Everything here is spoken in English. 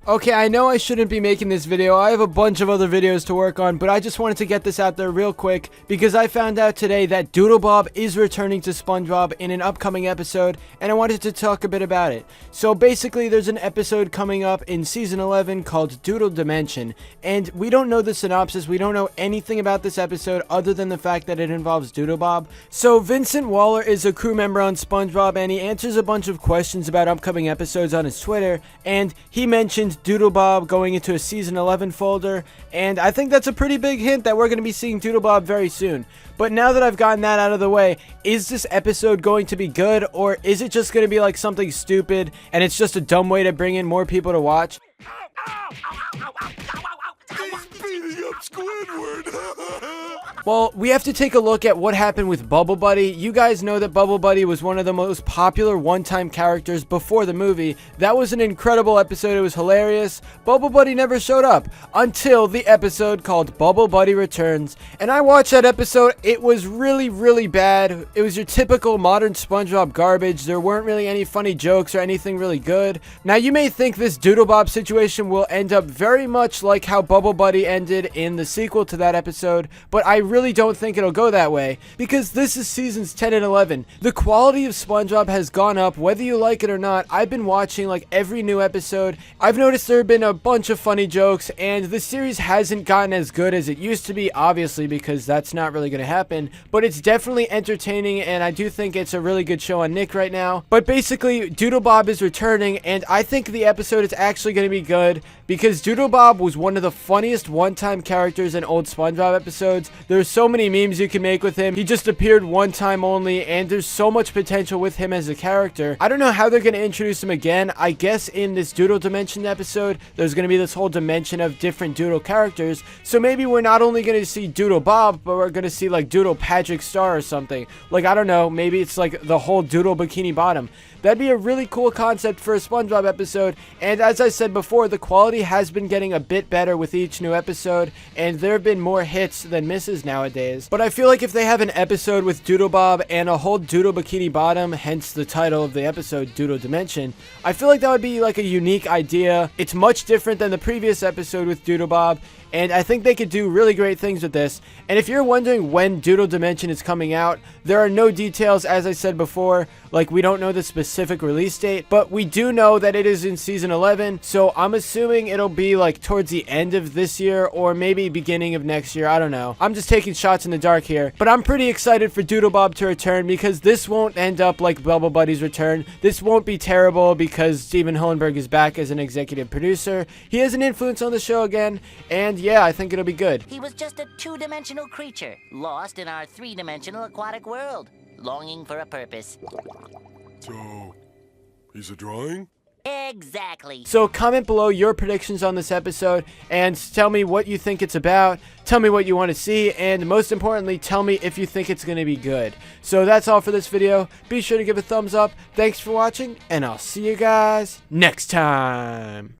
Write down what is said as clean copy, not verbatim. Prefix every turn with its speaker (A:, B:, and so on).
A: Okay, I know I shouldn't be making this video. I have a bunch of other videos to work on, but I just wanted to get this out there real quick because I found out today that DoodleBob is returning to Spongebob in an upcoming episode, and I wanted to talk a bit about it. So basically, there's an episode coming up in Season 11 called Doodle Dimension, and we don't know the synopsis, we don't know anything about this episode other than the fact that it involves DoodleBob. So Vincent Waller is a crew member on Spongebob, and he answers a bunch of questions about upcoming episodes on his Twitter, and he mentioned DoodleBob going into a Season 11 folder, and I think that's a pretty big hint that we're going to be seeing DoodleBob very soon. But now that I've gotten that out of the way, is this episode going to be good, or is it just going to be like something stupid, and it's just a dumb way to bring in more people to watch?
B: He's beating up Squidward!
A: Well, we have to take a look at what happened with Bubble Buddy. You guys know that Bubble Buddy was one of the most popular one-time characters before the movie. That was an incredible episode. It was hilarious. Bubble Buddy never showed up until the episode called Bubble Buddy Returns. And I watched that episode. It was really, really bad. It was your typical modern SpongeBob garbage. There weren't really any funny jokes or anything really good. Now, you may think this DoodleBob situation will end up very much like how Bubble Buddy ended in the sequel to that episode, but I really don't think it'll go that way, because this is seasons 10 and 11. The quality of SpongeBob has gone up, whether you like it or not. I've been watching like every new episode. I've noticed there have been a bunch of funny jokes, and the series hasn't gotten as good as it used to be, obviously, because that's not really going to happen, but it's definitely entertaining, and I do think it's a really good show on Nick right now. But basically, DoodleBob is returning, and I think the episode is actually going to be good, because DoodleBob was one of the funniest one-time characters in old SpongeBob episodes. There's so many memes you can make with him. He just appeared one time only, and there's so much potential with him as a character. I don't know how they're going to introduce him again. I guess in this Doodle Dimension episode, there's going to be this whole dimension of different Doodle characters. So maybe we're not only going to see DoodleBob, but we're going to see like Doodle Patrick Star or something. Like, I don't know, maybe it's like the whole Doodle Bikini Bottom. That'd be a really cool concept for a SpongeBob episode, and as I said before, the quality has been getting a bit better with each new episode, and there have been more hits than misses nowadays. But I feel like if they have an episode with DoodleBob and a whole Doodle Bikini Bottom, hence the title of the episode, Doodle Dimension, I feel like that would be like a unique idea. It's much different than the previous episode with DoodleBob, and I think they could do really great things with this. And if you're wondering when Doodle Dimension is coming out, there are no details, as I said before. Like, we don't know the specific release date, but we do know that it is in Season 11, so I'm assuming it'll be like towards the end of this year or maybe beginning of next year. I don't know. I'm just taking shots in the dark here, but I'm pretty excited for DoodleBob to return, because this won't end up like Bubble Buddy's return. This won't be terrible because Steven Hillenburg is back as an executive producer. He has an influence on the show again, and yeah, I think it'll be good.
C: He was just a two-dimensional creature, lost in our three-dimensional aquatic world, longing for a purpose.
B: So, he's a drawing?
C: Exactly.
A: So comment below your predictions on this episode, and tell me what you think it's about, tell me what you want to see, and most importantly, tell me if you think it's going to be good. So that's all for this video. Be sure to give a thumbs up. Thanks for watching, and I'll see you guys next time.